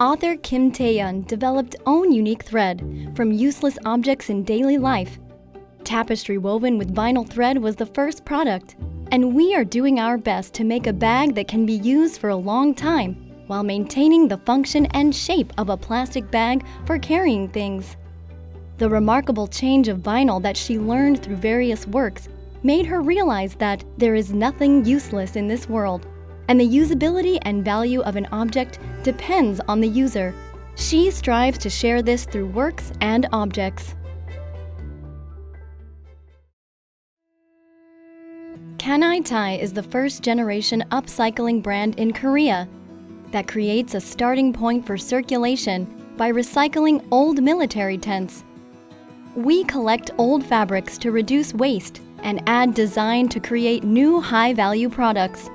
Author Kim Tae-yeon developed own unique thread from useless objects in daily life. Tapestry woven with vinyl thread was the first product, and we are doing our best to make a bag that can be used for a long time while maintaining the function and shape of a plastic bag for carrying things. The remarkable change of vinyl that she learned through various works made her realize that there is nothing useless in this world, and the usability and value of an object depends on the user. She strives to share this through works and objects. Kanai is the first-generation upcycling brand in Korea that creates a starting point for circulation by recycling old military tents. We collect old fabrics to reduce waste and add design to create new high-value products.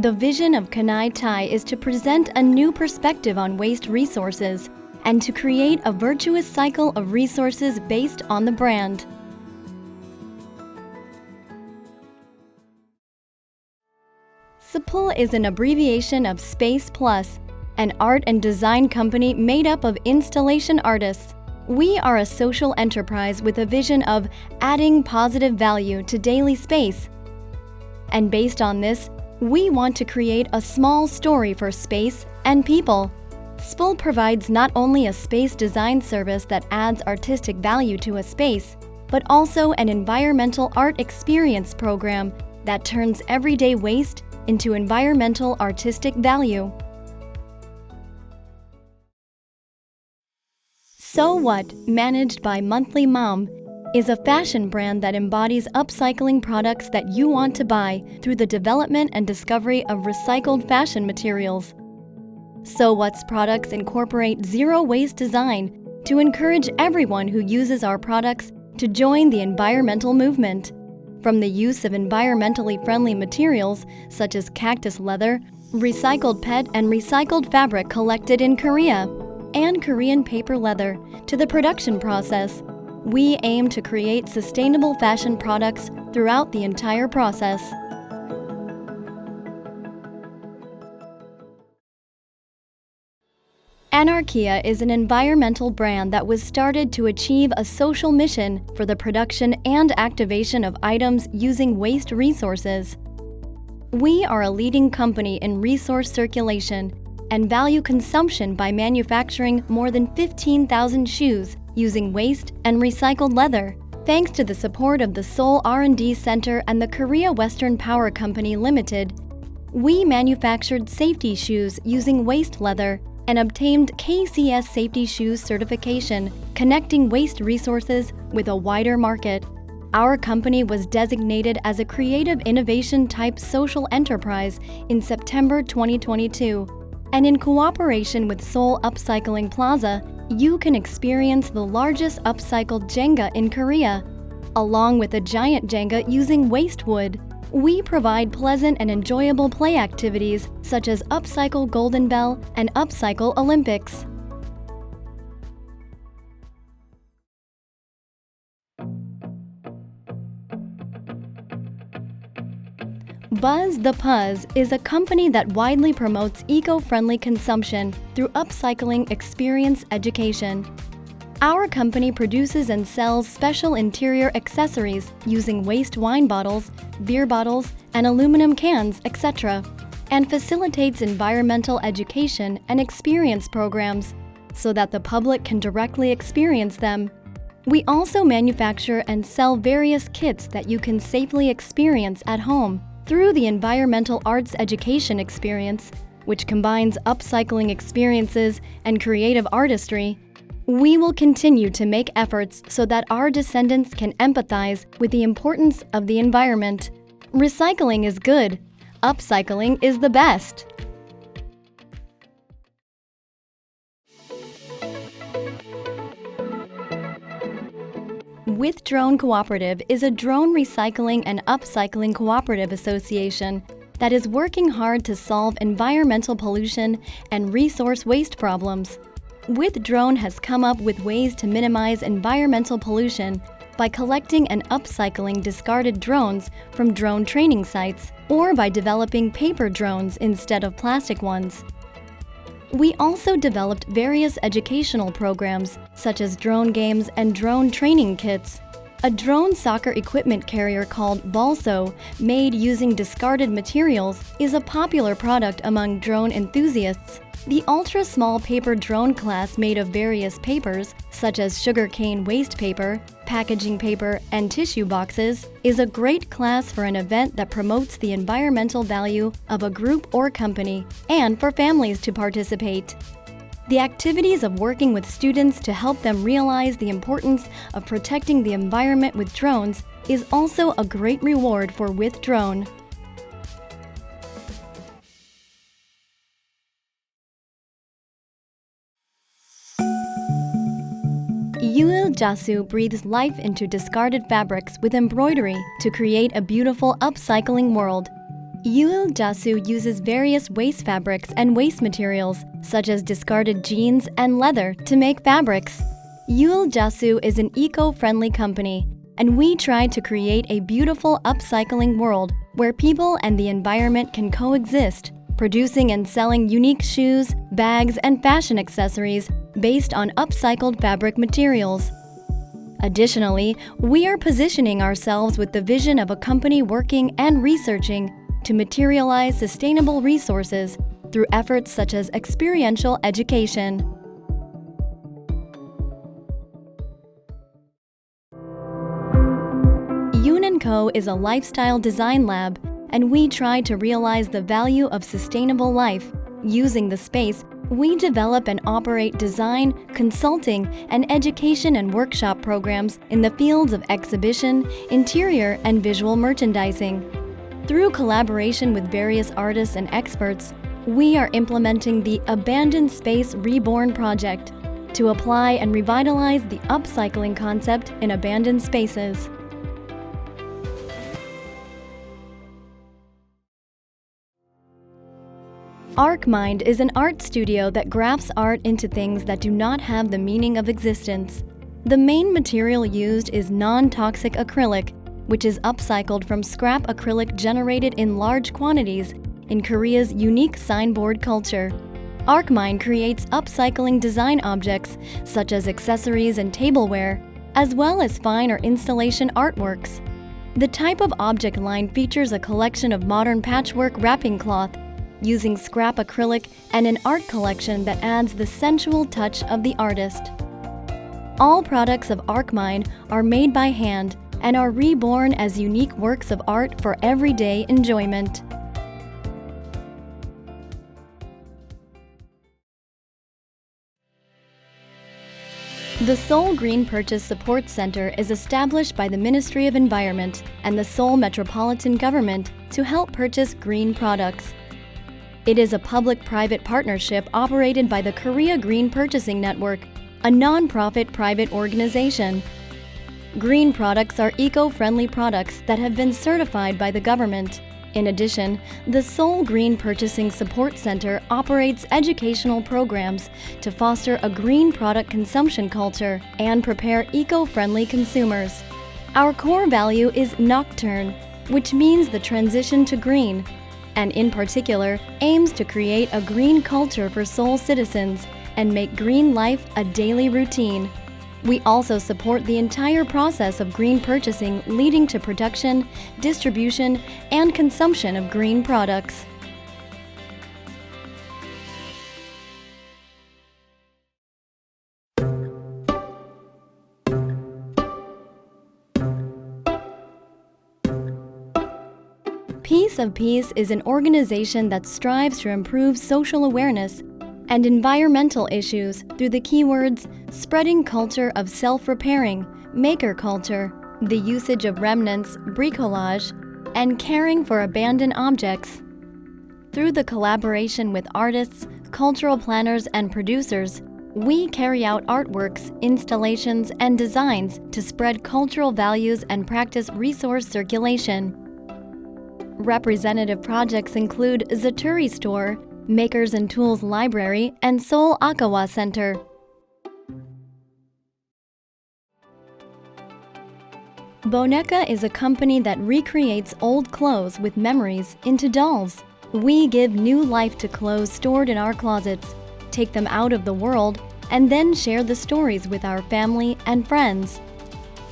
The vision of Kanai is to present a new perspective on waste resources and to create a virtuous cycle of resources based on the brand. SPL is an abbreviation of Space Plus, an art and design company made up of installation artists. We are a social enterprise with a vision of adding positive value to daily space. And based on this, we want to create a small story for space and people. SPL provides not only a space design service that adds artistic value to a space, but also an environmental art experience program that turns everyday waste into environmental artistic value. So What, managed by Monthly Mom, is a fashion brand that embodies upcycling products that you want to buy through the development and discovery of recycled fashion materials. So What's products incorporate zero-waste design to encourage everyone who uses our products to join the environmental movement. From the use of environmentally friendly materials such as cactus leather, recycled PET and recycled fabric collected in Korea, and Korean paper leather to the production process, we aim to create sustainable fashion products throughout the entire process. Anarkia is an environmental brand that was started to achieve a social mission for the production and activation of items using waste resources. We are a leading company in resource circulation and value consumption by manufacturing more than 15,000 shoes using waste and recycled leather. Thanks to the support of the Seoul R&D Center and the Korea Western Power Company Limited, we manufactured safety shoes using waste leather and obtained KCS Safety Shoes certification, connecting waste resources with a wider market. Our company was designated as a creative innovation type social enterprise in September 2022, and in cooperation with Seoul Upcycling Plaza, you can experience the largest upcycled Jenga in Korea. Along with a giant Jenga using waste wood, we provide pleasant and enjoyable play activities such as Upcycle Golden Bell and Upcycle Olympics. Buzz the Puzz is a company that widely promotes eco-friendly consumption through upcycling experience education. Our company produces and sells special interior accessories using waste wine bottles, beer bottles, and aluminum cans, etc., and facilitates environmental education and experience programs so that the public can directly experience them. We also manufacture and sell various kits that you can safely experience at home. Through the Environmental Arts Education Experience, which combines upcycling experiences and creative artistry, we will continue to make efforts so that our descendants can empathize with the importance of the environment. Recycling is good. Upcycling is the best. With Drone Cooperative is a drone recycling and upcycling cooperative association that is working hard to solve environmental pollution and resource waste problems. With Drone has come up with ways to minimize environmental pollution by collecting and upcycling discarded drones from drone training sites or by developing paper drones instead of plastic ones. We also developed various educational programs, such as drone games and drone training kits. A drone soccer equipment carrier called Balso, made using discarded materials, is a popular product among drone enthusiasts. The ultra-small paper drone class, made of various papers, such as sugarcane waste paper, packaging paper, and tissue boxes, is a great class for an event that promotes the environmental value of a group or company, and for families to participate. The activities of working with students to help them realize the importance of protecting the environment with drones is also a great reward for With Drone. Yuil Jasu breathes life into discarded fabrics with embroidery to create a beautiful upcycling world. Yuil Jasu uses various waste fabrics and waste materials, such as discarded jeans and leather, to make fabrics. Yuil Jasu is an eco-friendly company, and we try to create a beautiful upcycling world where people and the environment can coexist, producing and selling unique shoes, bags, and fashion accessories based on upcycled fabric materials. Additionally, we are positioning ourselves with the vision of a company working and researching to materialize sustainable resources through efforts such as experiential education. Yoon & Co. is a lifestyle design lab, and we try to realize the value of sustainable life. Using the space, we develop and operate design, consulting, and education and workshop programs in the fields of exhibition, interior, and visual merchandising. Through collaboration with various artists and experts, we are implementing the Abandoned Space Reborn project to apply and revitalize the upcycling concept in abandoned spaces. ArcMind is an art studio that grafts art into things that do not have the meaning of existence. The main material used is non-toxic acrylic, which is upcycled from scrap acrylic generated in large quantities in Korea's unique signboard culture. ArcMind creates upcycling design objects such as accessories and tableware, as well as fine or installation artworks. The type of object line features a collection of modern patchwork wrapping cloth, using scrap acrylic, and an art collection that adds the sensual touch of the artist. All products of ArcMind are made by hand and are reborn as unique works of art for everyday enjoyment. The Seoul Green Purchase Support Center is established by the Ministry of Environment and the Seoul Metropolitan Government to help purchase green products. It is a public-private partnership operated by the Korea Green Purchasing Network, a non-profit private organization. Green products are eco-friendly products that have been certified by the government. In addition, the Seoul Green Purchasing Support Center operates educational programs to foster a green product consumption culture and prepare eco-friendly consumers. Our core value is Nocturne, which means the transition to green, and in particular aims to create a green culture for Seoul citizens and make green life a daily routine. We also support the entire process of green purchasing, leading to production, distribution, and consumption of green products. Piece of Peace is an organization that strives to improve social awareness and environmental issues through the keywords spreading culture of self-repairing, maker culture, the usage of remnants, bricolage, and caring for abandoned objects. Through the collaboration with artists, cultural planners, and producers, we carry out artworks, installations, and designs to spread cultural values and practice resource circulation. Representative projects include Zaturi Store, Makers and Tools Library, and Seoul Akawa Center. Boneka is a company that recreates old clothes with memories into dolls. We give new life to clothes stored in our closets, take them out of the world, and then share the stories with our family and friends.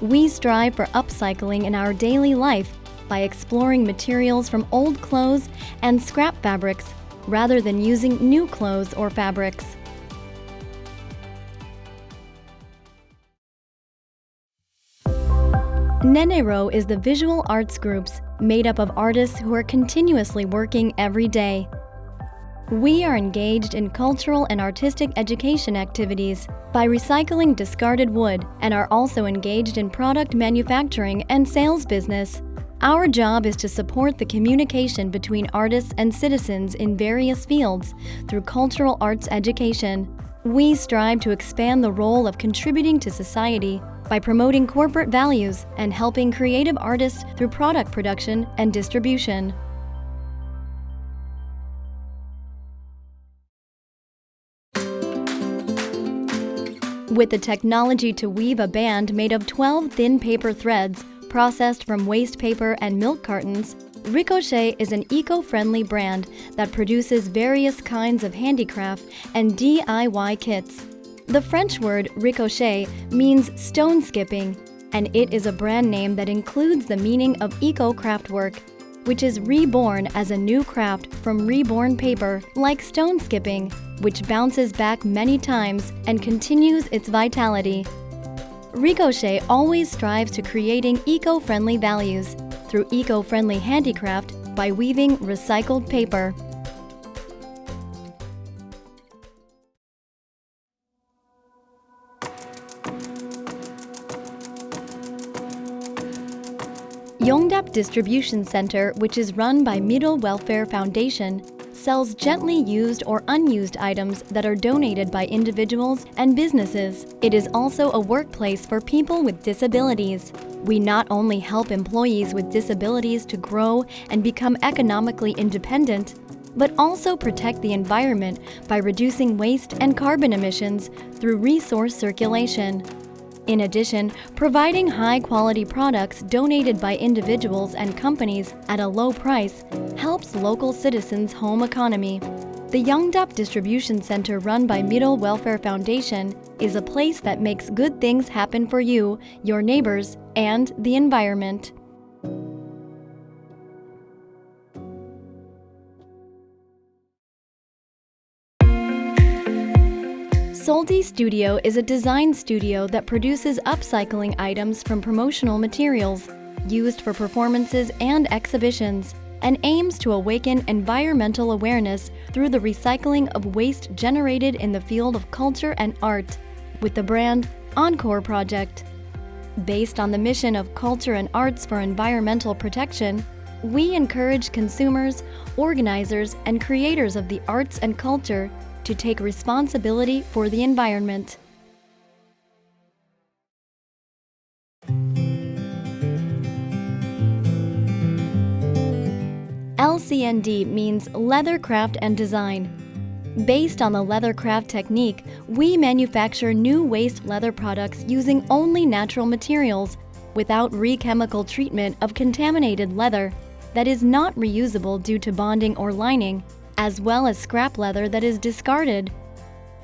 We strive for upcycling in our daily life by exploring materials from old clothes and scrap fabrics rather than using new clothes or fabrics. Nenero is the visual arts groups made up of artists who are continuously working every day. We are engaged in cultural and artistic education activities by recycling discarded wood and are also engaged in product manufacturing and sales business. Our job is to support the communication between artists and citizens in various fields through cultural arts education. We strive to expand the role of contributing to society by promoting corporate values and helping creative artists through product production and distribution. With the technology to weave a band made of 12 thin paper threads processed from waste paper and milk cartons, Ricochet is an eco-friendly brand that produces various kinds of handicraft and DIY kits. The French word ricochet means stone skipping, and it is a brand name that includes the meaning of eco-craft work, which is reborn as a new craft from reborn paper, like stone skipping, which bounces back many times and continues its vitality. Ricochet always strives to creating eco-friendly values through eco-friendly handicraft by weaving recycled paper. Yongdap Distribution Center, which is run by Middle Welfare Foundation, sells gently used or unused items that are donated by individuals and businesses. It is also a workplace for people with disabilities. We not only help employees with disabilities to grow and become economically independent, but also protect the environment by reducing waste and carbon emissions through resource circulation. In addition, providing high-quality products donated by individuals and companies at a low price helps local citizens' home economy. The Yongdap Distribution Center run by Middle Welfare Foundation is a place that makes good things happen for you, your neighbors, and the environment. Solti Studio is a design studio that produces upcycling items from promotional materials used for performances and exhibitions, and aims to awaken environmental awareness through the recycling of waste generated in the field of culture and art, with the brand Encore Project. Based on the mission of culture and arts for environmental protection, we encourage consumers, organizers, and creators of the arts and culture to take responsibility for the environment. LCND means leather craft and design. Based on the leather craft technique, we manufacture new waste leather products using only natural materials without re-chemical treatment of contaminated leather that is not reusable due to bonding or lining, as well as scrap leather that is discarded.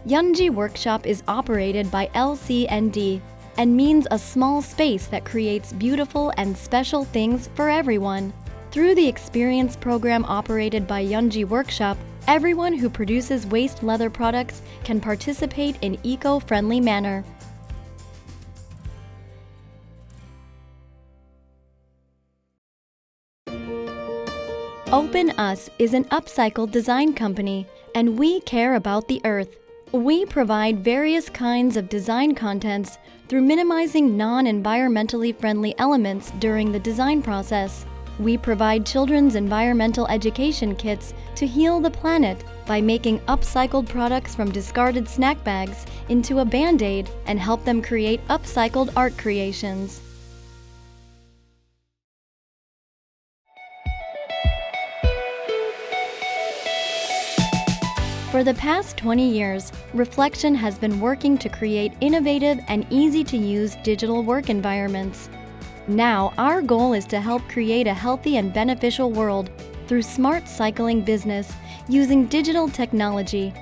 Yunji Workshop is operated by LCND and means a small space that creates beautiful and special things for everyone. Through the experience program operated by Yunji Workshop, everyone who produces waste leather products can participate in eco-friendly manner. Open Us is an upcycled design company, and we care about the earth. We provide various kinds of design contents through minimizing non-environmentally friendly elements during the design process. We provide children's environmental education kits to heal the planet by making upcycled products from discarded snack bags into a Band-Aid and help them create upcycled art creations. For the past 20 years, Reflection has been working to create innovative and easy-to-use digital work environments. Now, our goal is to help create a healthy and beneficial world through smart cycling business using digital technology.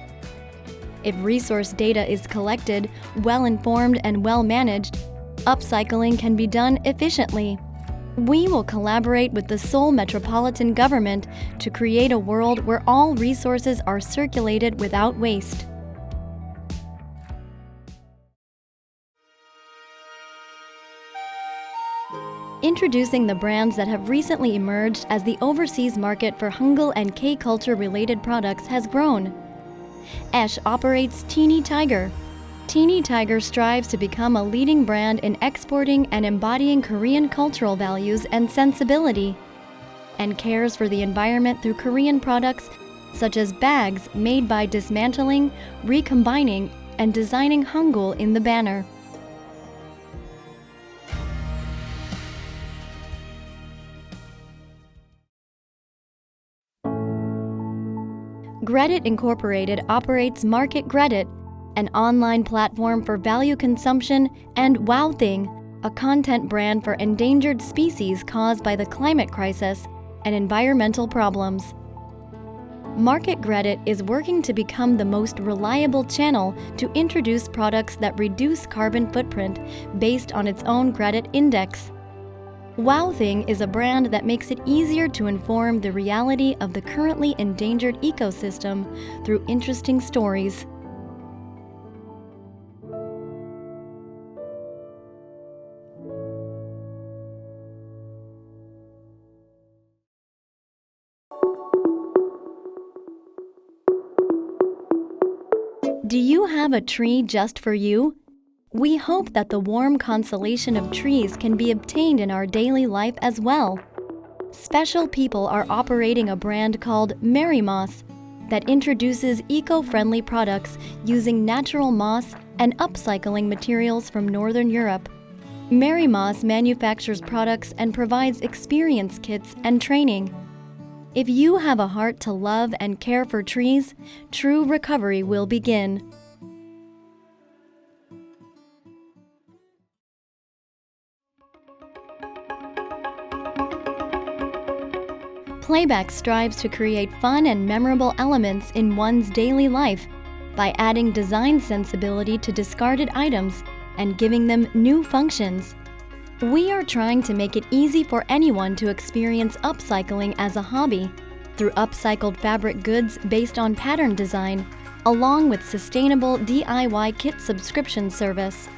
If resource data is collected, well-informed and well-managed, upcycling can be done efficiently. We will collaborate with the Seoul Metropolitan Government to create a world where all resources are circulated without waste. Introducing the brands that have recently emerged as the overseas market for Hangul and K-culture related products has grown. Esh operates Teeny Tiger. Teeny Tiger strives to become a leading brand in exporting and embodying Korean cultural values and sensibility, and cares for the environment through Korean products such as bags made by dismantling, recombining, and designing Hangul in the banner. Gredit Incorporated operates Market Gredit, an online platform for value consumption, and Wow Thing, a content brand for endangered species caused by the climate crisis and environmental problems. Market Gredit is working to become the most reliable channel to introduce products that reduce carbon footprint based on its own Gredit Index. Wow Thing is a brand that makes it easier to inform the reality of the currently endangered ecosystem through interesting stories. Do you have a tree just for you? We hope that the warm consolation of trees can be obtained in our daily life as well. Special people are operating a brand called Mary Moss that introduces eco-friendly products using natural moss and upcycling materials from Northern Europe. Mary Moss manufactures products and provides experience kits and training. If you have a heart to love and care for trees, true recovery will begin. Playback strives to create fun and memorable elements in one's daily life by adding design sensibility to discarded items and giving them new functions. We are trying to make it easy for anyone to experience upcycling as a hobby through upcycled fabric goods based on pattern design, along with sustainable DIY kit subscription service.